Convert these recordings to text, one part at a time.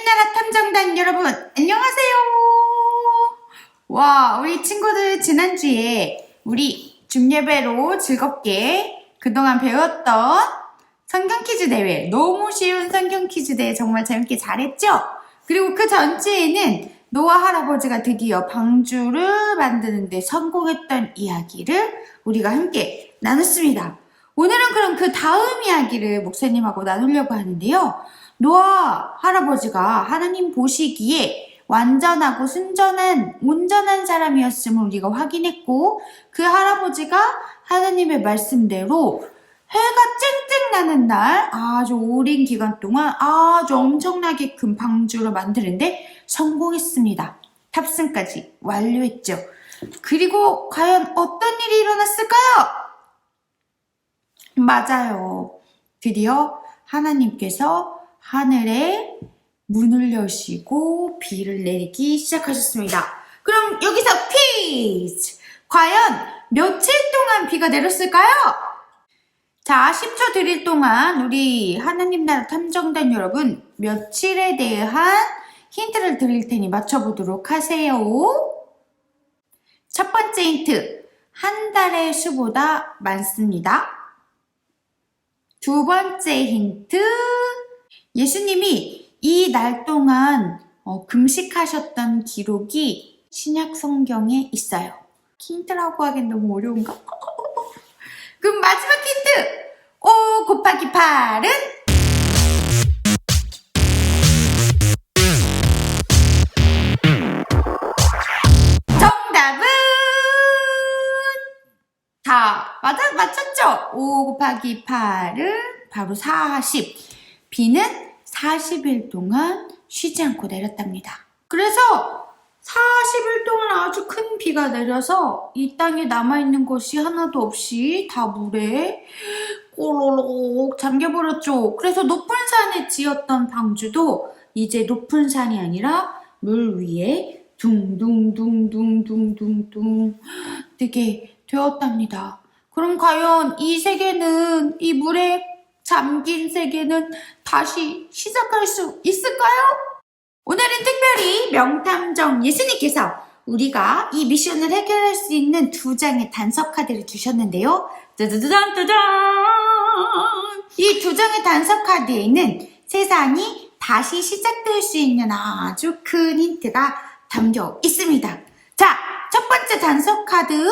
나라 탐정단 여러분 안녕하세요. 와, 우리 친구들 지난주에 우리 줌예배로 즐겁게 그동안 배웠던 성경 퀴즈 대회, 너무 쉬운 성경 퀴즈 대회 정말 재밌게 잘했죠? 그리고 그 전주에는 노아 할아버지가 드디어 방주를 만드는데 성공했던 이야기를 우리가 함께 나눴습니다. 오늘은 그럼 그 다음 이야기를 목사님하고 나누려고 하는데요. 노아 할아버지가 하나님 보시기에 완전하고 온전한 사람이었음을 우리가 확인했고, 그 할아버지가 하나님의 말씀대로 해가 쨍쨍 나는 날 아주 오랜 기간 동안 아주 엄청나게 큰 방주를 만드는데 성공했습니다. 탑승까지 완료했죠. 그리고 과연 어떤 일이 일어났을까요? 맞아요. 드디어 하나님께서 하늘에 문을 여시고 비를 내리기 시작하셨습니다. 그럼 여기서 퀴즈! 과연 며칠 동안 비가 내렸을까요? 자, 10초 드릴 동안 우리 하나님 나라 탐정단 여러분 며칠에 대한 힌트를 드릴 테니 맞춰보도록 하세요. 첫 번째 힌트, 한 달의 수보다 많습니다. 두 번째 힌트, 예수님이 이 날 동안 금식하셨던 기록이 신약 성경에 있어요. 힌트라고 하기엔 너무 어려운가? 그럼 마지막 힌트! 5 곱하기 8은? 정답은? 다 맞췄죠? 5 곱하기 8은 바로 40. 비는 40일 동안 쉬지 않고 내렸답니다. 그래서 40일 동안 아주 큰 비가 내려서 이 땅에 남아있는 것이 하나도 없이 다 물에 꼬로록 잠겨버렸죠. 그래서 높은 산에 지었던 방주도 이제 높은 산이 아니라 물 위에 둥둥둥둥둥둥둥 뜨게 되었답니다. 그럼 과연 이 세계는, 이 물에 잠긴 세계는 다시 시작할 수 있을까요? 오늘은 특별히 명탐정 예수님께서 우리가 이 미션을 해결할 수 있는 2장의 단서 카드를 주셨는데요. 짜자자잔! 이 2장의 단서 카드에는 세상이 다시 시작될 수 있는 아주 큰 힌트가 담겨 있습니다. 자, 첫 번째 단서 카드,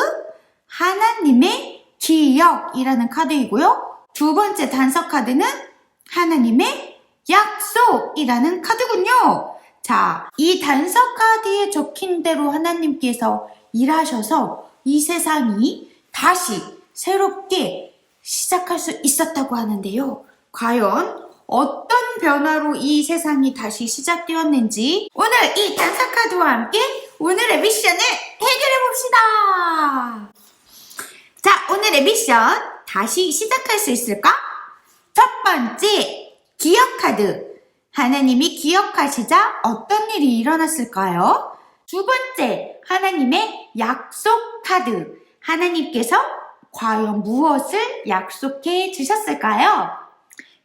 하나님의 기억이라는 카드이고요. 두 번째 단서 카드는 하나님의 약속이라는 카드군요. 자, 이 단서 카드에 적힌 대로 하나님께서 일하셔서 이 세상이 다시 새롭게 시작할 수 있었다고 하는데요. 과연 어떤 변화로 이 세상이 다시 시작되었는지 오늘 이 단서 카드와 함께 오늘의 미션을 해결해 봅시다. 자, 오늘의 미션 다시 시작할 수 있을까? 첫 번째, 기억 카드. 하나님이 기억하시자 어떤 일이 일어났을까요? 두 번째, 하나님의 약속 카드. 하나님께서 과연 무엇을 약속해 주셨을까요?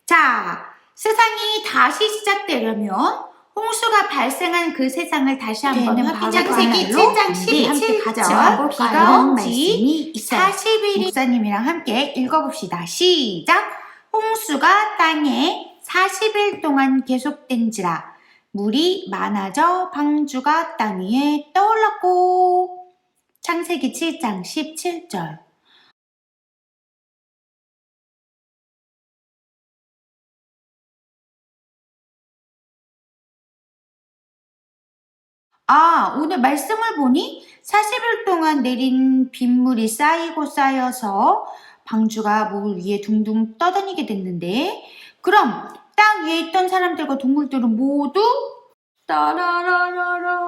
자, 세상이 다시 시작되려면 홍수가 발생한 그 세상을 다시 한번 창세기 7장 17절 비가 온 말씀이 40일이 목사님이랑 함께 읽어봅시다. 시작! 홍수가 땅에 40일 동안 계속된지라 물이 많아져 방주가 땅 위에 떠올랐고. 창세기 7장 17절. 오늘 말씀을 보니 40일 동안 내린 빗물이 쌓여서 방주가 물 위에 둥둥 떠다니게 됐는데, 그럼 땅 위에 있던 사람들과 동물들은 모두 따라라라라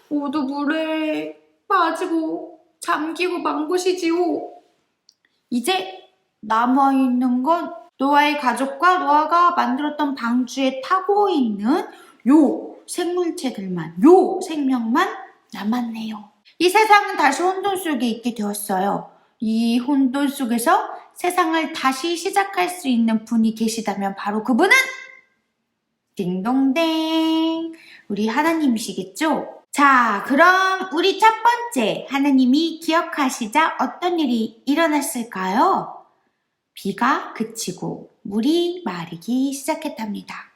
모두 물에 빠지고 잠기고 만 것이지요. 이제 남아있는 건 노아의 가족과 노아가 만들었던 방주에 타고 있는 요 생물체들만, 요 생명만 남았네요. 이 세상은 다시 혼돈 속에 있게 되었어요. 이 혼돈 속에서 세상을 다시 시작할 수 있는 분이 계시다면 바로 그분은 딩동댕. 우리 하나님이시겠죠? 자, 그럼 우리 첫 번째 하나님이 기억하시자 어떤 일이 일어났을까요? 비가 그치고 물이 마르기 시작했답니다.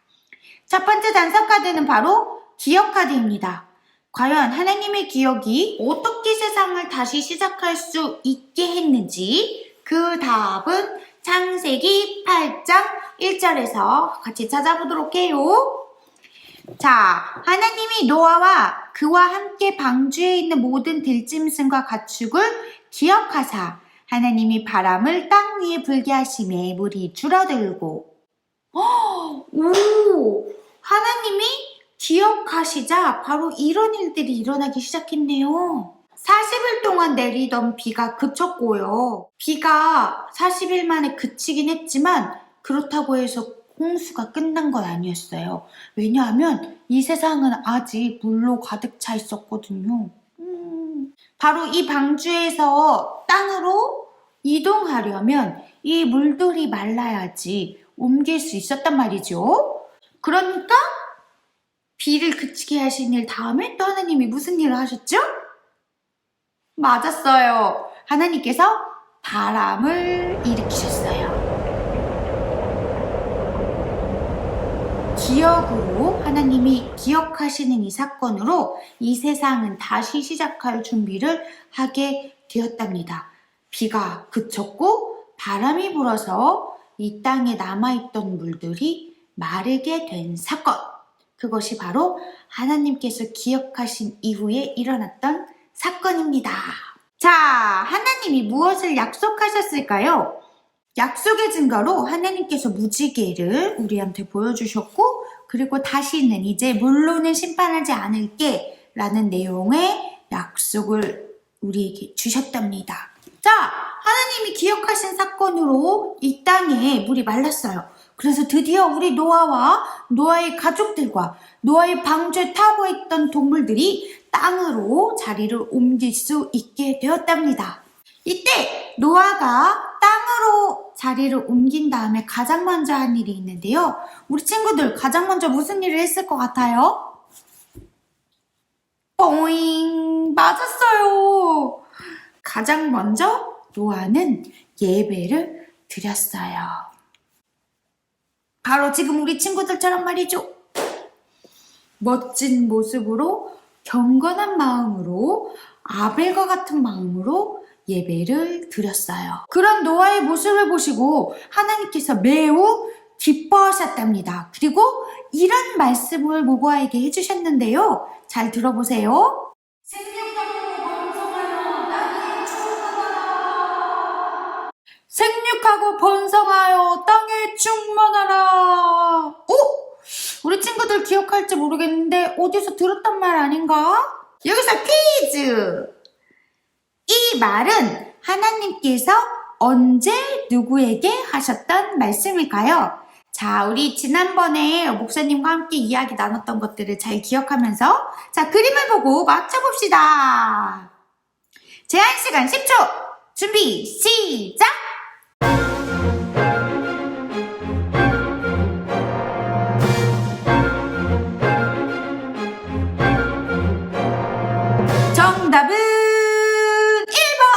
첫 번째 단서 카드는 바로 기억 카드입니다. 과연 하나님의 기억이 어떻게 세상을 다시 시작할 수 있게 했는지 그 답은 창세기 8장 1절에서 같이 찾아보도록 해요. 자, 하나님이 노아와 그와 함께 방주에 있는 모든 들짐승과 가축을 기억하사 하나님이 바람을 땅 위에 불게 하심에 물이 줄어들고 하나님이 기억하시자 바로 이런 일들이 일어나기 시작했네요. 40일 동안 내리던 비가 그쳤고요. 비가 40일 만에 그치긴 했지만 그렇다고 해서 홍수가 끝난 건 아니었어요. 왜냐하면 이 세상은 아직 물로 가득 차 있었거든요. 바로 이 방주에서 땅으로 이동하려면 이 물들이 말라야지 옮길 수 있었단 말이죠. 그러니까 비를 그치게 하신 일 다음에 또 하나님이 무슨 일을 하셨죠? 맞았어요. 하나님께서 바람을 일으키셨어요. 기억으로 하나님이 기억하시는 이 사건으로 이 세상은 다시 시작할 준비를 하게 되었답니다. 비가 그쳤고 바람이 불어서 이 땅에 남아있던 물들이 마르게 된 사건. 그것이 바로 하나님께서 기억하신 이후에 일어났던 사건입니다. 자, 하나님이 무엇을 약속하셨을까요? 약속의 증거로 하나님께서 무지개를 우리한테 보여주셨고 그리고 다시는 이제 물로는 심판하지 않을게 라는 내용의 약속을 우리에게 주셨답니다. 자, 하나님이 기억하신 사건으로 이 땅에 물이 말랐어요. 그래서 드디어 우리 노아와 노아의 가족들과 노아의 방주에 타고 있던 동물들이 땅으로 자리를 옮길 수 있게 되었답니다. 이때 노아가 땅으로 자리를 옮긴 다음에 가장 먼저 한 일이 있는데요. 우리 친구들 가장 먼저 무슨 일을 했을 것 같아요? 뽀잉! 맞았어요. 가장 먼저 노아는 예배를 드렸어요. 바로 지금 우리 친구들처럼 말이죠. 멋진 모습으로 경건한 마음으로 아벨과 같은 마음으로 예배를 드렸어요. 그런 노아의 모습을 보시고 하나님께서 매우 기뻐하셨답니다. 그리고 이런 말씀을 노아에게 해주셨는데요. 잘 들어보세요. 생육하고 번성하여 땅에 충만하라. 오! 우리 친구들 기억할지 모르겠는데 어디서 들었단 말 아닌가? 여기서 퀴즈! 이 말은 하나님께서 언제 누구에게 하셨던 말씀일까요? 자, 우리 지난번에 목사님과 함께 이야기 나눴던 것들을 잘 기억하면서 자, 그림을 보고 맞춰봅시다. 제한 시간 10초! 준비, 시작! 정답은 1번!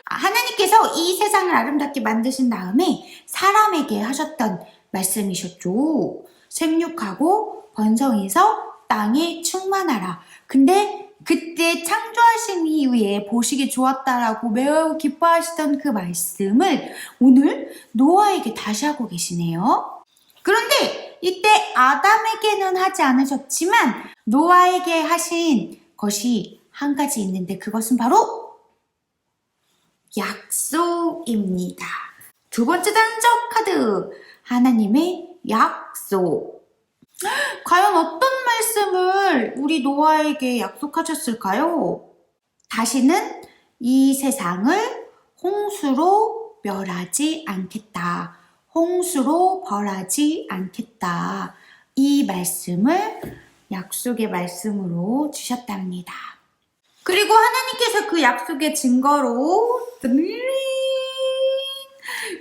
하나님께서 이 세상을 아름답게 만드신 다음에 사람에게 하셨던 말씀이셨죠. 생육하고 번성해서 땅에 충만하라. 근데 그때 창조하신 이후에 보시기 좋았다라고 매우 기뻐하시던 그 말씀을 오늘 노아에게 다시 하고 계시네요. 그런데 이때 아담에게는 하지 않으셨지만 노아에게 하신 것이 한 가지 있는데 그것은 바로 약속입니다. 두 번째 단서 카드, 하나님의 약속. 과연 어떤 말씀을 우리 노아에게 약속하셨을까요? 다시는 이 세상을 홍수로 멸하지 않겠다. 홍수로 벌하지 않겠다. 이 말씀을 약속의 말씀으로 주셨답니다. 그리고 하나님께서 그 약속의 증거로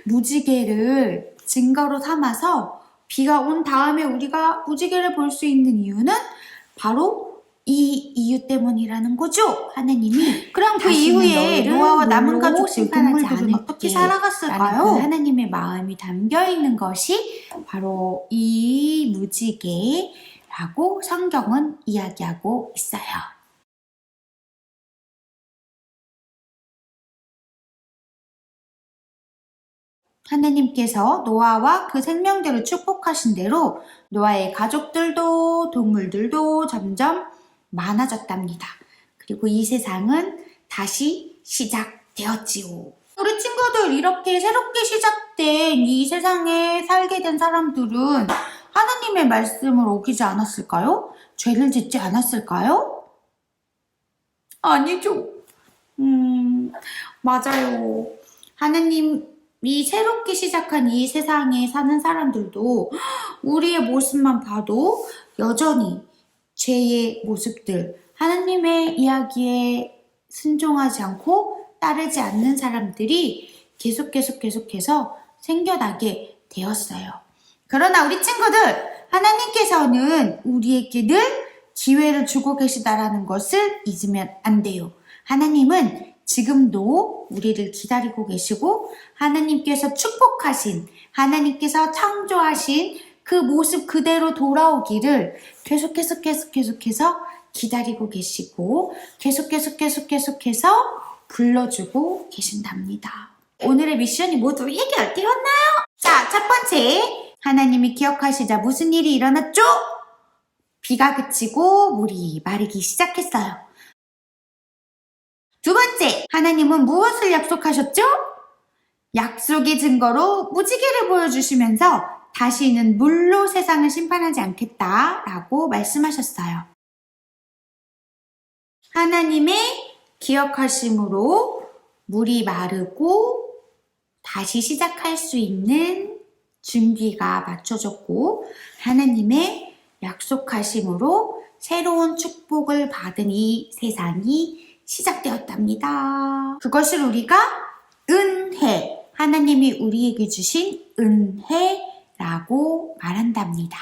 무지개를 증거로 삼아서 비가 온 다음에 우리가 무지개를 볼 수 있는 이유는 바로 이 이유 때문이라는 거죠. 하나님이. 그럼 그 이후에 노아와 남은 가족들, 동물들은 어떻게 살아갔을까요? 그 하나님의 마음이 담겨 있는 것이 바로 이 무지개라고 성경은 이야기하고 있어요. 하나님께서 노아와 그 생명들을 축복하신 대로 노아의 가족들도 동물들도 점점 많아졌답니다. 그리고 이 세상은 다시 시작되었지요. 우리 친구들, 이렇게 새롭게 시작된 이 세상에 살게 된 사람들은 하나님의 말씀을 어기지 않았을까요? 죄를 짓지 않았을까요? 아니죠. 맞아요. 하나님이 새롭게 시작한 이 세상에 사는 사람들도 우리의 모습만 봐도 여전히 죄의 모습들, 하나님의 이야기에 순종하지 않고 따르지 않는 사람들이 계속해서 생겨나게 되었어요. 그러나 우리 친구들, 하나님께서는 우리에게 늘 기회를 주고 계시다라는 것을 잊으면 안 돼요. 하나님은 지금도 우리를 기다리고 계시고 하나님께서 축복하신, 하나님께서 창조하신 그 모습 그대로 돌아오기를 계속해서 기다리고 계시고 계속해서 불러주고 계신답니다. 오늘의 미션이 모두 해결되었나요? 자, 첫 번째, 하나님이 기억하시자 무슨 일이 일어났죠? 비가 그치고 물이 마르기 시작했어요. 두 번째, 하나님은 무엇을 약속하셨죠? 약속의 증거로 무지개를 보여주시면서 다시는 물로 세상을 심판하지 않겠다라고 말씀하셨어요. 하나님의 기억하심으로 물이 마르고 다시 시작할 수 있는 준비가 맞춰졌고, 하나님의 약속하심으로 새로운 축복을 받은 이 세상이 시작되었답니다. 그것을 우리가 은혜, 하나님이 우리에게 주신 은혜라고 말한답니다.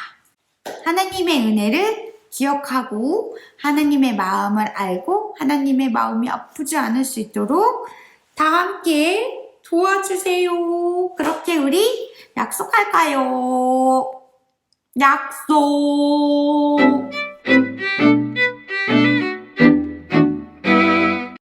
하나님의 은혜를 기억하고 하나님의 마음을 알고 하나님의 마음이 아프지 않을 수 있도록 다 함께 도와주세요. 그렇게 우리 약속할까요? 약속!